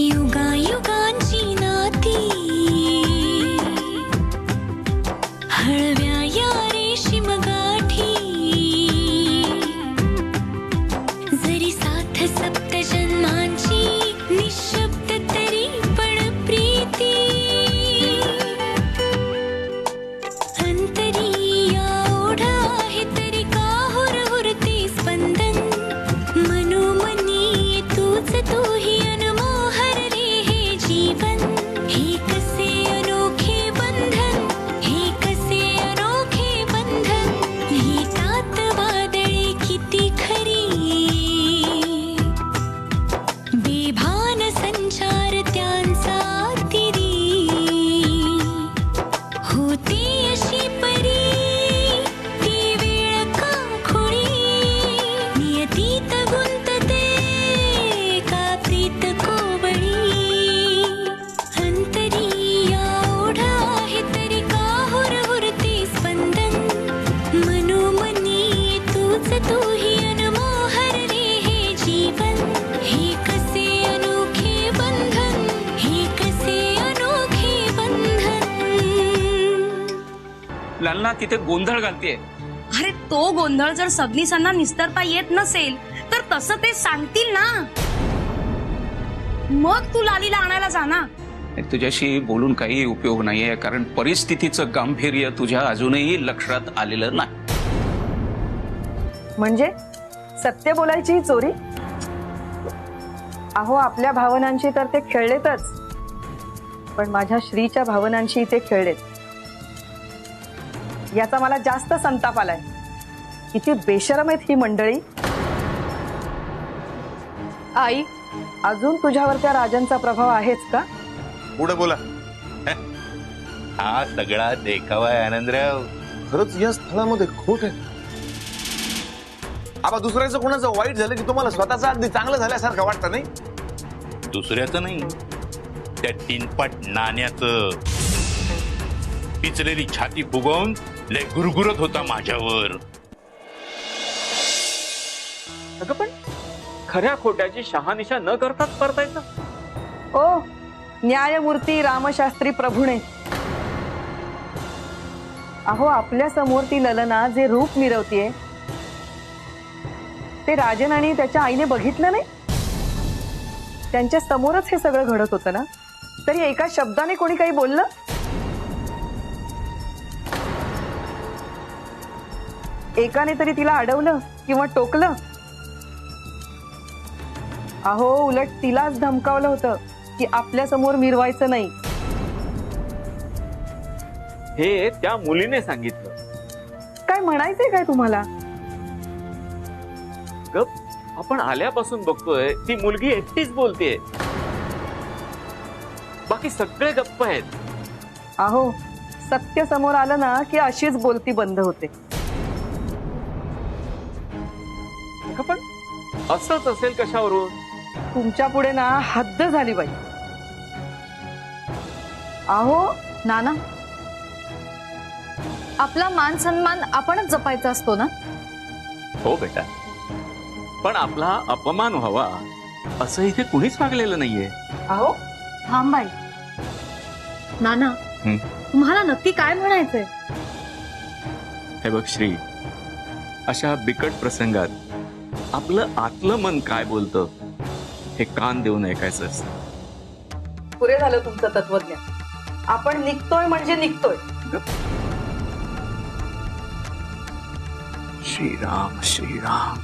युगायुगांची नाती हळव्या या रेशीम गाठी जरी साथ सप्त जन्मांची निशब्द तरी पण प्रीती अंतरिया ओढा आहे तरी का हुरहुरते स्पंदन मनोमनी तूच तूही ललना तिथे गोंधळ घालतेय। अरे तो गोंधळ जर सबनीसांना निस्तारता येत नसेल तर तसं ते सांगतील ना, मग तू लालीला आणायला जा ना। तुझ्याशी बोलून काही उपयोग नाहीये, कारण परिस्थितीचं गांभीर्य तुझ्या अजूनही लक्षात आलेलं नाही। म्हणजे सत्य बोलायची चोरी? अहो आपल्या भावनांची तर ते खेळलेतच, पण माझ्या श्रीच्या भावनांशी ते खेळलेत। याचा मला जास्त संताप आलाय। किती बेशरम आहेत ही मंडळी। आई, अजून तुझ्यावर त्या राजांचा प्रभाव आहेच का? पुढे बोला। हा सगळा देखावा आहे आनंदराव। खरंच या स्थळामध्ये खोट आहे। आबा दुसऱ्याचं कोणाचं वाईट झालं की तुम्हाला स्वतःचं अगदी चांगलं झाल्यासारखं वाटतं नाही? दुसऱ्याचं नाही, त्या तीनपट नाण्याचं। पिचलेली छाती फुगवून लय गुरगुरत होता माझ्यावर। अगं पण खऱ्या खोट्याची शहानिशा न करताच परतायचं। ओ न्यायमूर्ती रामशास्त्री प्रभुणे, अहो आपल्या समोर ती ललना जे रूप मिरवतीये ते राजन आणि त्याच्या आईने बघितलं नाही? त्यांच्या समोरच हे सगळं घडत होतं ना, तरी एका शब्दाने कोणी काही बोललं? एकाने तरी तिला अडवलं किंवा टोकलं? अहो उलट तिलाच धमकावलं होतं की आपल्या समोर मिरवायचं नाही। हे त्या मुलीने सांगितलं। काय म्हणायचंय काय तुम्हाला? गप, आपण आल्यापासून बघतोय ती मुलगी एकटीच बोलतेय, बाकी सगळे गप्प आहेत। अहो सत्य समोर आलं ना की अशीच बोलती बंद होते। पण असंच असेल कशावरून? तुमच्या पुढे ना हद्द झाली बाई। अहो नाना, आपला मान सन्मान आपणच जपायचा असतो ना? हो बेटा, पण आपला अपमान व्हावा असं इथे कुणीच मागलेलं नाहीये। अहो थांबाई नाना, तुम्हाला नक्की काय म्हणायचंय? हे बघ श्री, अशा बिकट प्रसंगात आपलं आतलं मन काय बोलतं हे कान देऊन ऐकायचं असतं। पुरे झालं तुमचं तत्वज्ञान। आपण निघतोय म्हणजे निघतोय। श्रीराम श्रीराम।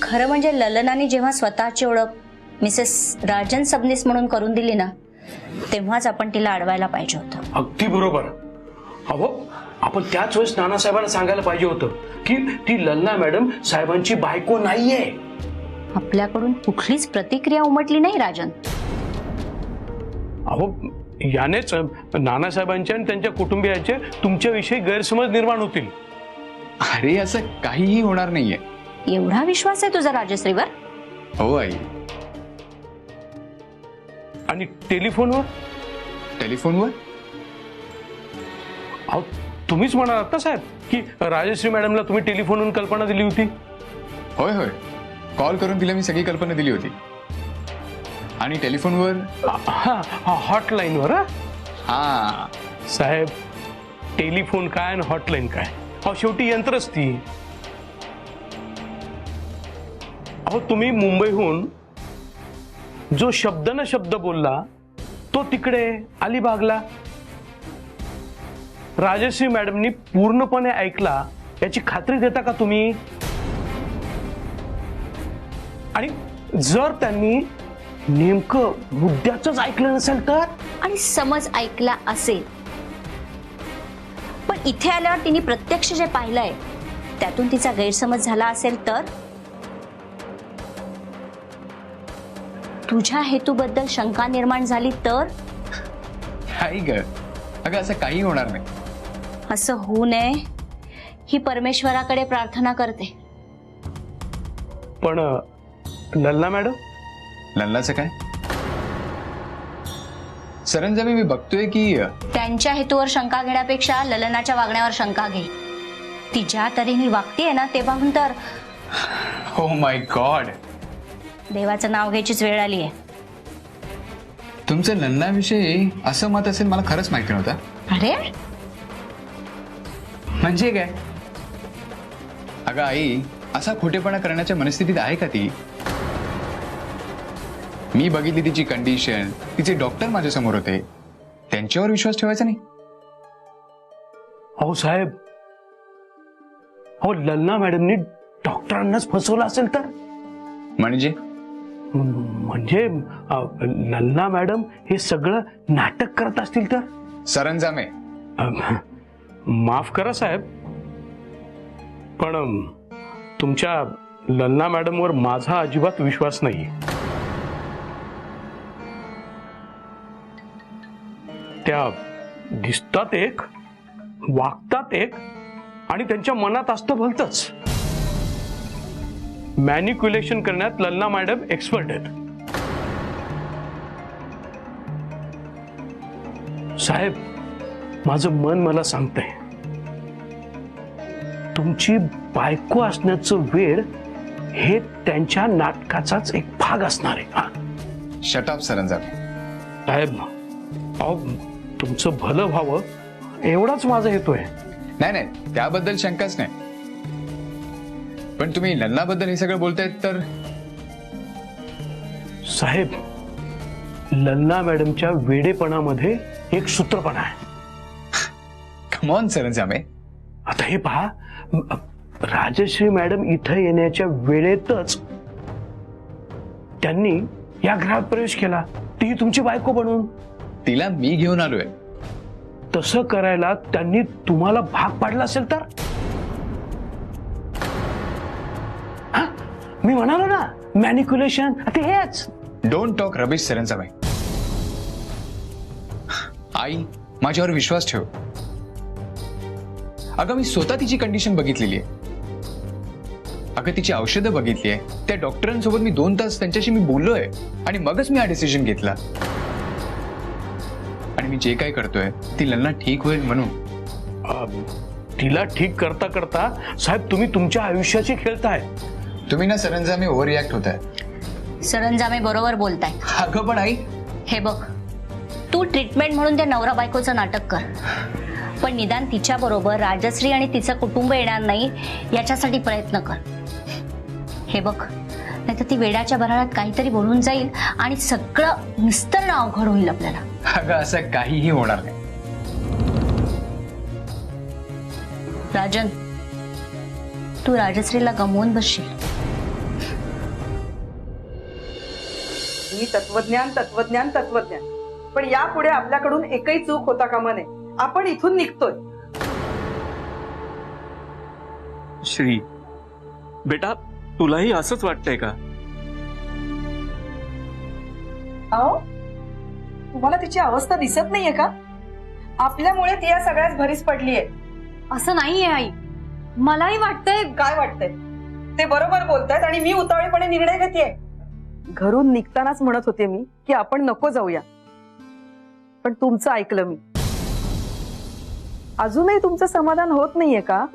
खरं म्हणजे ललनाने जेव्हा स्वतःची ओळख मिसेस राजन सबनीस म्हणून करून दिली ना, तेव्हाच आपण तिला अडवायला पाहिजे होतं। अगदी बरोबर। अहो आपण त्याच वेळेस नानासाहेबांना सांगायला पाहिजे होतं की ती ललना मॅडम साहेबांची बायको नाहीये। आपल्याकडून कुठलीच प्रतिक्रिया उमटली नाही राजन। अहो यानेच नानासाहेबांचे आणि त्यांच्या कुटुंबियांचे तुमच्याविषयी गैरसमज निर्माण होतील। अरे असं काहीही होणार नाहीये। एवढा विश्वास आहे तुझा राजश्रीवर? हो आई। आणि टेलिफोनवर? टेलिफोनवर? अहो तुम्हीच म्हणालात ना साहेब की राजश्री मॅडमला तुम्ही टेलिफोनवरून कल्पना दिली होती. होय होय, कॉल करून तिला मी सगळी कल्पना दिली होती. आणि टेलिफोनवर? हा हॉटलाईनवर. हा साहेब, टेलिफोन काय आणि हॉटलाईन काय? अहो शेवटी यंत्रच ती. अहो तुम्ही मुंबईहून जो शब्द न शब्द बोलला तो तिकडे अलिबागला राजश्री मॅडमनी पूर्णपणे ऐकला याची खात्री देता का तुम्ही? आणि जर त्यांनी नेमकं मुद्द्याच ऐकलं नसेल तर? आणि समज ऐकला असेल पण इथे आल्यावर तिने प्रत्यक्ष जे पाहिलंय त्यातून तिचा गैरसमज झाला असेल तर? तुझ्या हेतूबद्दल शंका निर्माण झाली तर? नाही ग, अगं असं काही होणार नाही. असं होऊ नये ही परमेश्वराकडे प्रार्थना करते. पण लल्ला मॅडम? लल्लाचं काय? सरंजामी मी बघतोय की त्यांच्या हेतूवर शंका घेण्यापेक्षा ललनाच्या वागण्यावर शंका घे. ती ज्या तऱ्हेने वागतेय ना ते पाहून तर हो माय गॉड, देवाचं नाव घ्यायचीच वेळ आली आहे. तुमचं लल्लाविषयी असं मत असेल मला खरंच माहिती नव्हतं. अरे म्हणजे काय? अगं आई, असा खोटेपणा करण्याच्या मनस्थितीत आहे का ती? मी बघितली तिची कंडिशन, तिचे डॉक्टर माझ्या समोर होते, त्यांच्यावर विश्वास ठेवायचा नाही. अहो साहेब, अहो लल्ला मॅडमनी डॉक्टरांनाच फसवलं असेल तर? म्हणजे लल्ला मॅडम हे सगळं नाटक करत असतील तर? सरंजामे, माफ करा साहेब, पण तुमच्या लल्ला मॅडमवर माझा अजिबात विश्वास नाही. त्या दिसतात एक, वागतात एक, आणि त्यांच्या मनात असतं भलतंच. मॅनिक्युलेशन करण्यात लल्ला मॅडम एक्सपर्ट आहेत. साहेब, माझं मन मला सांगतंय तुमची बायको असण्याचं वेळ हे त्यांच्या नाटकाचाच एक भाग असणार आहे. Shut up Saranjame. साहेब, अहो तुमचं भलं व्हावं एवढाच माझा हेतू आहे. नाही नाही, त्याबद्दल शंकाच नाही. पण तुम्ही लल्लाबद्दल हे सगळं बोलतायत तर? साहेब, लल्ला मॅडमच्या वेडेपणामध्ये एक सूत्रपणा आहे. Come on Saranjame. आता हे पहा, राजश्री मॅडम इथं येण्याच्या वेळेतच त्यांनी या घरात प्रवेश केला, ती तुमची बायको बनून. तिला मी घेऊन आलोय. तसं करायला त्यांनी तुम्हाला भाग पाडला असेल तर? मी म्हणालो ना, मॅनिक्युलेशन ते हेच. Don't talk rubbish Saranjame. आई, माझ्यावर विश्वास ठेव. अगं मी स्वतः तिची कंडिशन बघितलेली आहे. अगं तिची औषधं बघितली आहे. त्या डॉक्टरांसोबत मी 2 तास त्यांच्याशी मी बोललोय आणि मगच मी हा डिसिजन घेतला. आणि मी जे काय करतोय ती लल्ला ठीक होईल म्हणून. तिला ठीक करता करता साहेब तुम्ही तुमच्या आयुष्याची खेळताय. तुम्ही ना सरंजामे ओव्हर रिॲक्ट होताय. सरंजामे बरोबर बोलताय. अगं पण आई, हे बघ, तू ट्रीटमेंट म्हणून त्या नवरा बायकोचं नाटक कर, पण निदान तिच्या बरोबर राजश्री आणि तिचं कुटुंब येणार नाही याच्यासाठी प्रयत्न कर. हे बघ, नाहीतर ती वेडाच्या भराळात काहीतरी बोलून जाईल आणि सगळं निस्तरणं अवघड होईल आपल्याला. अगं असं काहीही होणार नाही. राजन, तू राजश्रीला गमवून बसशील. मी तत्वज्ञान तत्वज्ञान तत्वज्ञान, पण यापुढे आपल्याकडून एकही चूक होता कामा नये. आपण इथून निघतोय. श्री बेटा, तुलाही असंच वाटतंय का? अहो, तुम्हाला तिची अवस्था दिसत नाहीये का? आपल्यामुळे ती या सगळ्याच भरीस पडलीये. असं नाहीये आई, मलाही वाटतंय. काय वाटतंय? ते बरोबर बोलतायत आणि मी उतावळेपणे निर्णय घेतेय. घरून निघतानाच म्हणत होते मी की आपण नको जाऊया, पण तुमचं ऐकलं मी. अजूनही तुमचं समाधान होत नाहीये का?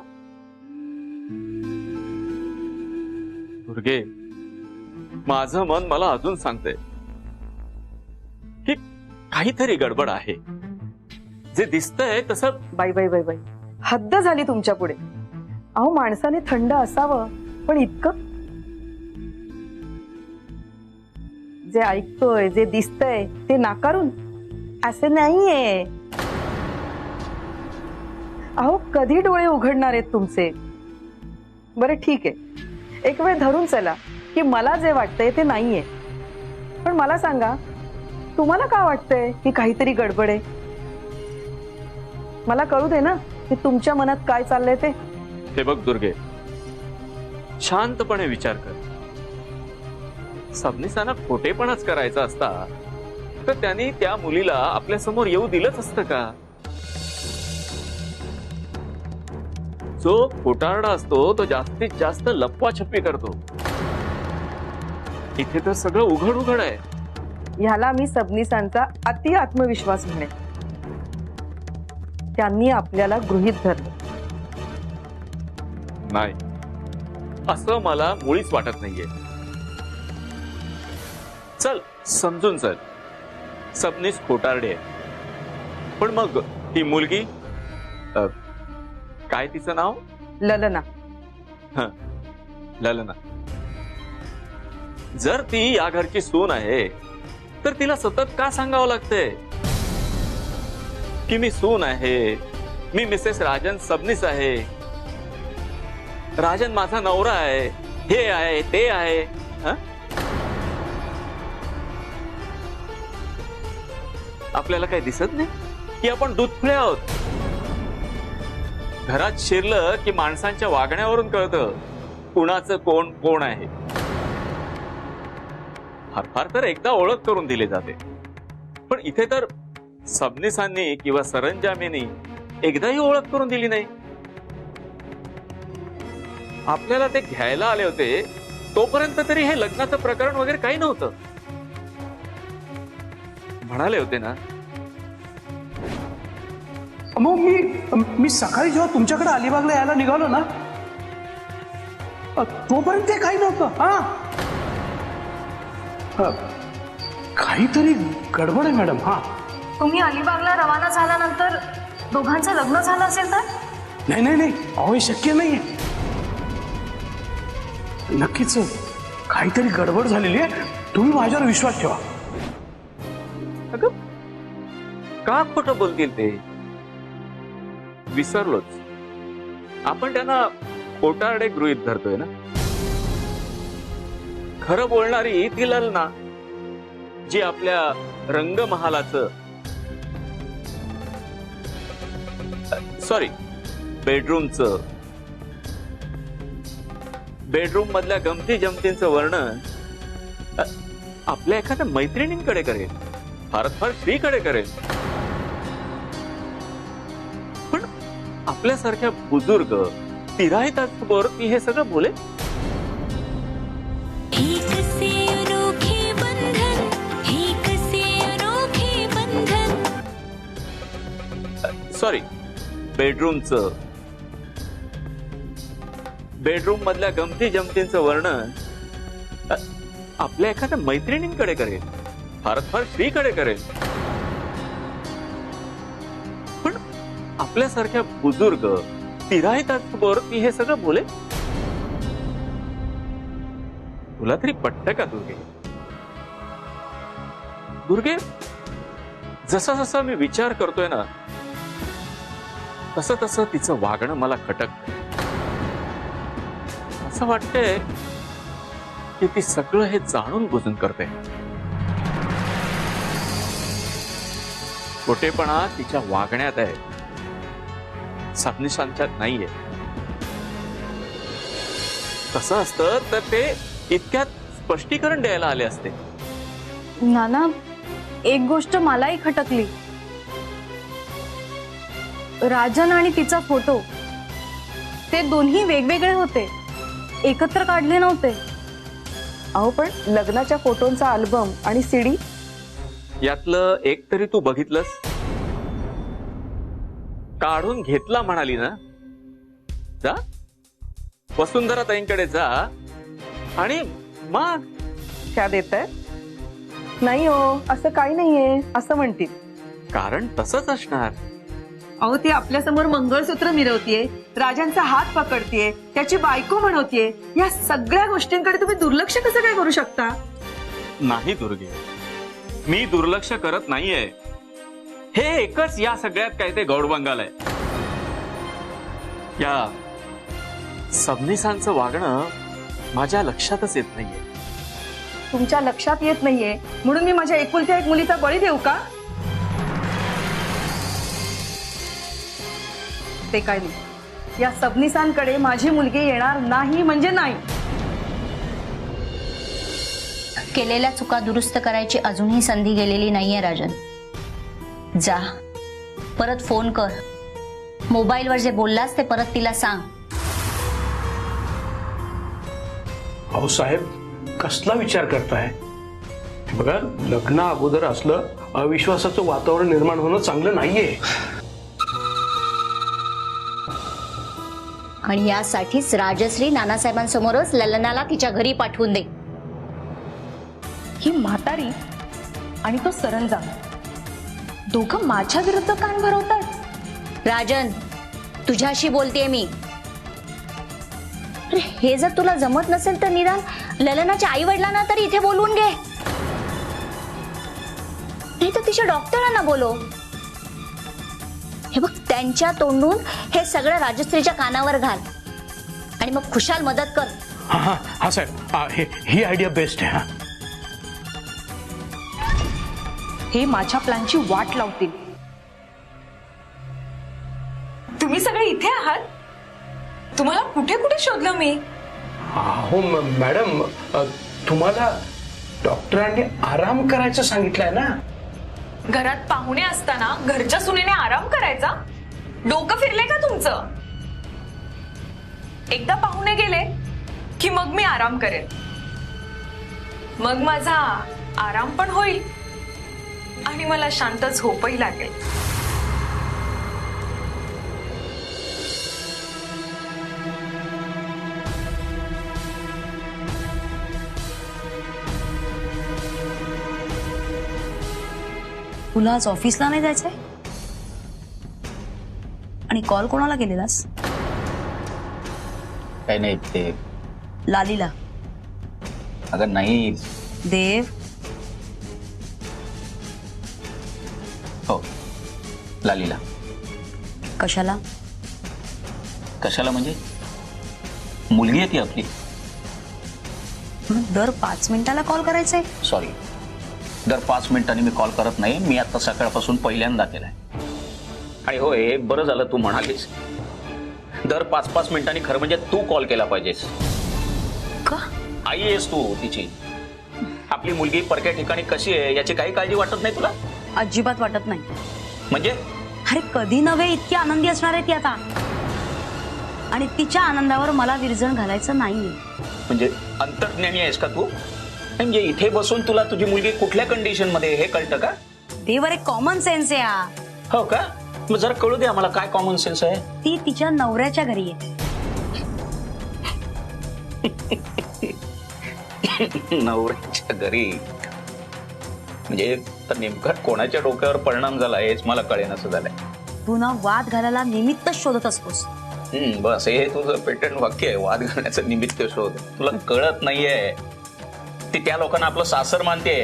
दुर्गे, माझं मन मला अजून सांगतंय की काहीतरी गडबड आहे. जे दिसतंय तसं. बाई बाई बाई बाई, हद्द झाली तुमच्या पुढे. अहो, माणसाने थंड असावं, पण इतकं? जे ऐकतोय, जे दिसतंय ते नाकारून असं नाहीये. अहो, कधी डोळे उघडणार आहेत तुमचे? बरं ठीक आहे, एक वेळ धरून चला की मला जे वाटतंय ते नाहीये, पण मला सांगा, तुम्हाला का वाटतंय की काहीतरी गडबड आहे? मला कळू दे ना की तुमच्या मनात काय चाललंय ते. हे बघ दुर्गे, शांतपणे विचार कर. सबनीसांना खोटेपणाच करायचा असता तर त्यांनी त्या मुलीला आपल्या समोर येऊ दिलंच असतं का? जो खोटारडा असतो तो जास्तीत जास्त लपवाछपवी करतो. इथे तर सगळं उघड उघड आहे. ह्याला मी सबनीसांचा अति आत्मविश्वास म्हणे. त्यांनी आपल्याला गृहीत धरलं. नाही, असं मला मुळीच वाटत नाहीये. चल, समजून चल, सबनीस खोटारडे आहे. पण मग ही मुलगी, काय तिचं नाव? ललना. हं, ललना. जर ती या घरची सून आहे तर तिला सतत का सांगावं लागतंय की मी सून आहे, मी मिसेस राजन सबनीस आहे, राजन माझा नवरा आहे, हे आहे ते आहे? हं? आपल्याला काही दिसत नाही की आपण दूधफुले आहोत? घरात शिरलं की माणसांच्या वागण्यावरून कळतं कुणाचं कोण कोण आहे. फार फार तर एकदा ओळख करून दिली जाते, पण इथे तर सबनीसांनी किंवा सरंजामींनी एकदाही ओळख करून दिली नाही. आपल्याला ते घ्यायला आले होते तोपर्यंत तरी हे लग्नाचं प्रकरण वगैरे काही नव्हतं. म्हणाले होते ना. मग मी सकाळी जेव्हा तुमच्याकडे अलिबागला यायला निघालो ना, तोपर्यंत ते काही नव्हतं. काहीतरी गडबड आहे मॅडम. तुम्ही अलिबागला रवाना झाल्यानंतर दोघांचं लग्न झालं असेल तर? नाही नाही नाही, अहो हे शक्य नाहीये. नक्कीच काहीतरी गडबड झालेली आहे. तुम्ही माझ्यावर विश्वास ठेवा. अगं, का खोटं बोलतील ते? विसरलोच, आपण त्यांना खोटारडे गृहीत धरतोय ना. खरं बोलणारी ती ललना, जी आपल्या रंगमहालाचं, सॉरी, बेडरूमचं, बेडरूम मधल्या गमती जमतींचं वर्णन आपल्या एखाद्या मैत्रिणींकडे करेल, फारच फार श्रीकडे करेल. पण आपल्यासारख्या बुजुर्ग तिराहितांबरोबर ती हे सगळं बोले? एक से अनोखे बंधन, एक से अनोखे बंधन. सॉरी, बेडरूमचं, बेडरूम मधल्या गमती जमतींचं वर्णन आपल्या एखाद्या मैत्रिणींकडे करेल, फारच फार श्रीकडे करेल. पण आपल्यासारख्या बुजुर्ग तिराहितांबरोबर ती हे सगळं बोले? तुला तरी पटतं का दुर्गे? दुर्गे, जसा जसा मी विचार करतोय ना, तसं तसं तिचं वागणं मला खटकतं. असं वाटतंय की ती सगळं हे जाणून बुजून करते. खोटेपणा तिच्या वागण्यात आहे, सबनीसांच्यात नाहीये. तसं असतं तर ते इतक्यात स्पष्टीकरण द्यायला आले असते. नाना, एक गोष्ट मलाही खटकली. राजन आणि तिचा फोटो, ते दोन्ही वेगवेगळे होते, एकत्र काढले नव्हते. अहो पण लग्नाच्या फोटोंचा अल्बम आणि सीडी यातलं एक तरी तू बघितलंस? काढून घेतला म्हणाली ना? जा वसुंधरा ताईंकडे जा आणि मग त्या देत नाही हो, असं काही नाहीये असं म्हणतील. कारण तसंच असणार. अहो ती आपल्या समोर मंगळसूत्र मिरवतीये, राजांचा हात पकडतीये, त्याची बायको म्हणवतीये. या सगळ्या गोष्टींकडे तुम्ही दुर्लक्ष कसं काय करू शकता? नाही दुर्गे, मी दुर्लक्ष करत नाहीये. हे एकच या सगळ्यात काय ते गौडबंगाल आहे. या सबनीसांचं वागणं माझ्या लक्षातच येत नाहीये. तुमच्या लक्षात येत नाहीये म्हणून मी माझ्या एकुलत्या एक मुलीचा बळी देऊ का? ते काय नाही. या सबनीसांकडे माझी मुलगी येणार नाही म्हणजे नाही. केलेल्या चुका दुरुस्त करायची अजूनही संधी गेलेली नाहीये राजन. जा परत फोन कर. मोबाईलवर जे बोललास ते परत तिला सांग. अहो साहेब, कसला विचार करताय? बघा, लग्न अगोदर असलं अविश्वासाचं वातावरण निर्माण होणं चांगलं नाहीये. आणि यासाठीच राजश्री नानासाहेबांसमोरच ललनाला तिच्या घरी पाठवून दे. ही म्हातारी आणि तो सरंजाम दोघं माझ्या विरुद्ध कान भरवतात. राजन, तुझ्याशी बोलतेय मी. अरे हे जर तुला जमत नसेल तर निदान ललनाच्या आई वडिलांना तरी इथे बोलवून घे, नाही तर तिच्या डॉक्टरांना बोलव. हे बघ, त्यांच्या तोंडून हे सगळं राजश्रीच्या कानावर घाल आणि मग खुशाल मदत कर. हा हा हा साहेब, ही आयडिया बेस्ट आहे. हा हे माझ्या प्लॅनची वाट लावतील. तुम्ही सगळे इथे आहात? तुम्हाला कुठे कुठे शोधलं मी? हो मॅडम, तुम्हाला डॉक्टरांनी आराम करायचं सांगितलंय ना? घरात पाहुणे असताना घरच्या सुनेने आराम करायचा? डोकं फिरले का तुमचं? एकदा पाहुणे गेले की मग मी आराम करेन. मग माझा आराम पण होईल आणि मला शांत झोपही लागेल. तुला आज ऑफिसला नाही जायचंय? आणि कॉल कोणाला केलेलास? काही नाही, ते लालीला. अगं नाही. देव. हो, लालीला. कशाला? कशाला म्हणजे? मुलगी आहे ती आपली. दर 5 मिनिटाला कॉल करायचंय? सॉरी, दर 5 मिनिटांनी मी कॉल करत नाही. मी आता सकाळपासून पहिल्यांदा केलाय. आणि होय, हे बरं झालं तू म्हणालीस. दर 5-5 मिनिटांनी खरं म्हणजे तू कॉल केला पाहिजेस. का? आई आहेस तू तिची. आपली मुलगी परक्या ठिकाणी कशी आहे याची काही काळजी वाटत नाही तुला? अजिबात वाटत नाही. म्हणजे? अरे कधी नव्हे इतकी आनंदी असणार आहे ती आता. आणि तिच्या आनंदावर मला विरजण घालायचं नाहीये. म्हणजे अंतर्ज्ञानी आहेस का तू? म्हणजे इथे बसून तुला तुझी मुलगी कुठल्या कंडिशन मध्ये हे कळतं का? देवर एक कॉमन सेन्स आहे हा. हो का? मग जरा कळू दे आम्हाला, काय कॉमन सेन्स आहे? ती तिच्या नवऱ्याच्या घरी आहे. नवऱ्याच्या घरी म्हणजे तर नेमका कोणाच्या डोक्यावर परिणाम झाला हेच मला कळेनासं झालंय. तू ना वाद घालायला निमित्त शोधत असतोस. बस हे तुझं पेटंट वाक्य आहे, वाद घालण्याचं निमित्त शोध. तुला कळत नाहीये, ती त्या लोकांना आपलं सासर मानते,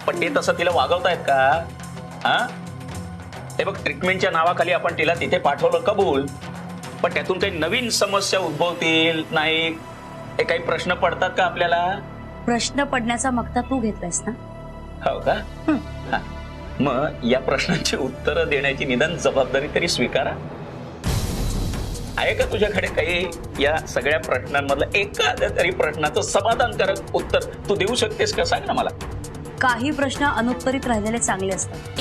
पण ते तसं तिला वागवतायत का? हा, हे बघ, ट्रीटमेंटच्या नावाखाली आपण तिला तिथे पाठवलं कबूल, पण त्यातून काही नवीन समस्या उद्भवतील नाही, हे काही प्रश्न पडतात का आपल्याला? प्रश्न पडण्याचा मक्ता तू घेतलायस ना? हो का? मग या प्रश्नांची उत्तरं देण्याची निदान जबाबदारी तरी स्वीकारा. आहे का तुझ्याकडे काही या सगळ्या प्रश्नांमधलं एखाद्या तरी प्रश्नाचं समाधानकारक उत्तर तू देऊ शकतेस का? सांग ना मला. काही प्रश्न अनुत्तरित राहिलेले चांगले असतात.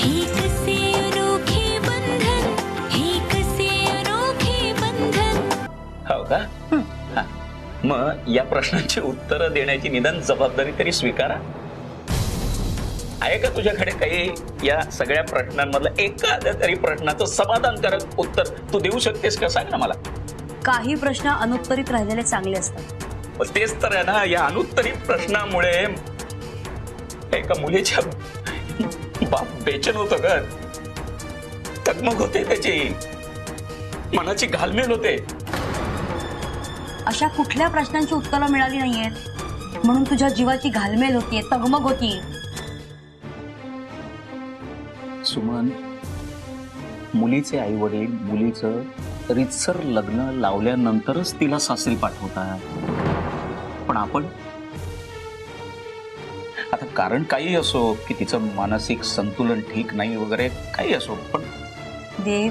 हो का? मग या प्रश्नांची उत्तरं देण्याची निदान जबाबदारी तरी स्वीकारा. आहे का तुझ्याकडे काही या सगळ्या प्रश्नांमधलं एखाद्या तरी प्रश्नाचं समाधानकारक उत्तर तू देऊ शकतेस का? सांग ना मला. काही प्रश्न अनुत्तरित राहिलेले चांगले असतात. तेच तर आहे ना, या अनुत्तरित प्रश्नामुळे एका मुलीच्या बाप बेचैन होतं ग, तगमग होते, त्याची मनाची घालमेल होते. अशा कुठल्या प्रश्नांची उत्तरं मिळाली नाहीयेत म्हणून तुझ्या जीवाची घालमेल होतीये, तगमग होतीये. सुमन, मुलीचे आई वडील मुलीचं रीतसर लग्न लावल्यानंतरच तिला सासरी पाठवतात. पण आपण आता कारण काही असो की तिचं मानसिक संतुलन ठीक नाही वगैरे काही असो, पण देव,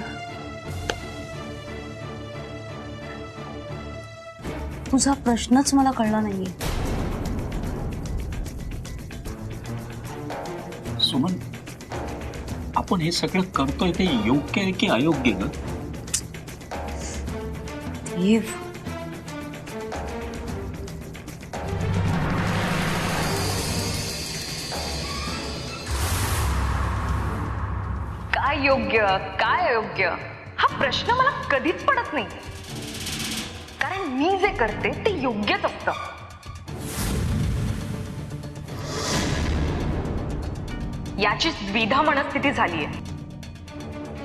तुझा प्रश्नच मला कळला नाहीये. सुमन, आपण हे सगळं करतोय ते योग्य आहे की अयोग्य ग? देव, काय योग्य काय अयोग्य हा प्रश्न मला कधीच पडत नाही, कारण मी जे करते ते योग्यच असतं. याची द्विधा मनस्थिती झालीये.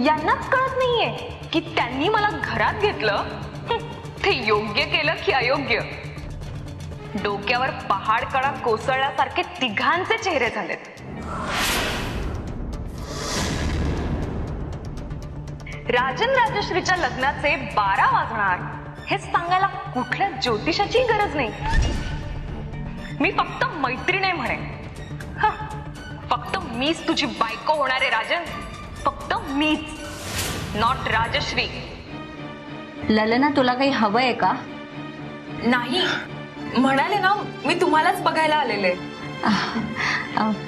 यांनाच कळत नाहीये की त्यांनी मला घरात घेतलं ते योग्य केलं की अयोग्य. डोक्यावर पहाड कडा कोसळल्यासारखे तिघांचे चेहरे झालेत. राजन राजश्रीच्या लग्नाचे 12 वाजणार हे सांगायला कुठल्या ज्योतिषाची गरज नाही. मी फक्त मैत्रीण आहे म्हणे. फक्त मीच तुझी बायको होणार आहे राजन, फक्त मीच, नॉट राजश्री. ललना, तुला काही हवंय का? नाही, म्हणाले ना मी तुम्हालाच बघायला आलेले.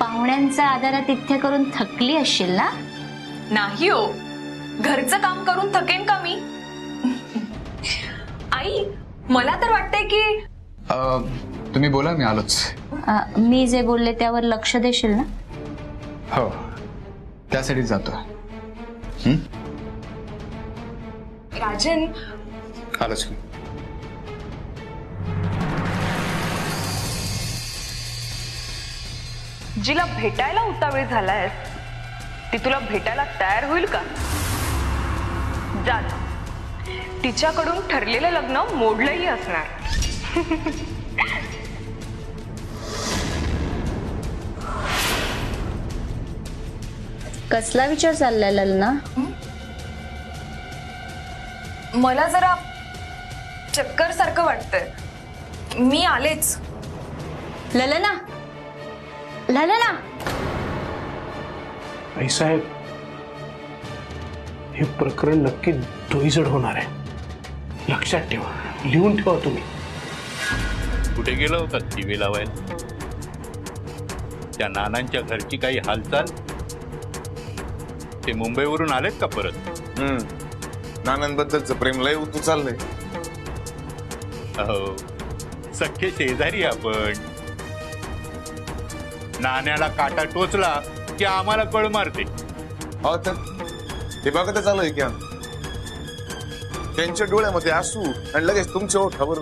पाहुण्यांचा आदरातिथ्य करून थकली असशील ना? नाही हो, घरचं काम करून थकेन का मी? आई, मला तर वाटतंय की तुम्ही बोला, मी आलोच. मी जे बोलले त्यावर लक्ष देशील ना? हो, त्यासाठीच जातो. राजन, आलोच. जिला भेटायला उतावीळ झालाय ती तुला भेटायला तयार होईल का? जा, तिच्याकडून ठरलेलं लग्न मोडलंही असणार. कसला विचार चाललाय ललना? मला जरा चक्कर सारखं वाटतंय. मी आलेच. ललना, ललना. आई साहेब, हे प्रकरण नक्की धोईजड होणार आहे. लक्षात ठेवा, लिहून ठेवा तुम्ही. कुठे गेला होता दिवे लावायला? त्या नानांच्या घरची काही हालचाल? ते मुंबईवरून आलेत का परत? नानांबद्दलचं प्रेम लय उतू चाललंय. हो, सख्खे शेजारी आपण. नाण्याला काटा टोचला की आम्हाला कळ मारते. हो तर ते बघतच आलोय की त्यांच्या डोळ्यामध्ये आसू आणि लगेच तुमच्या ओठावर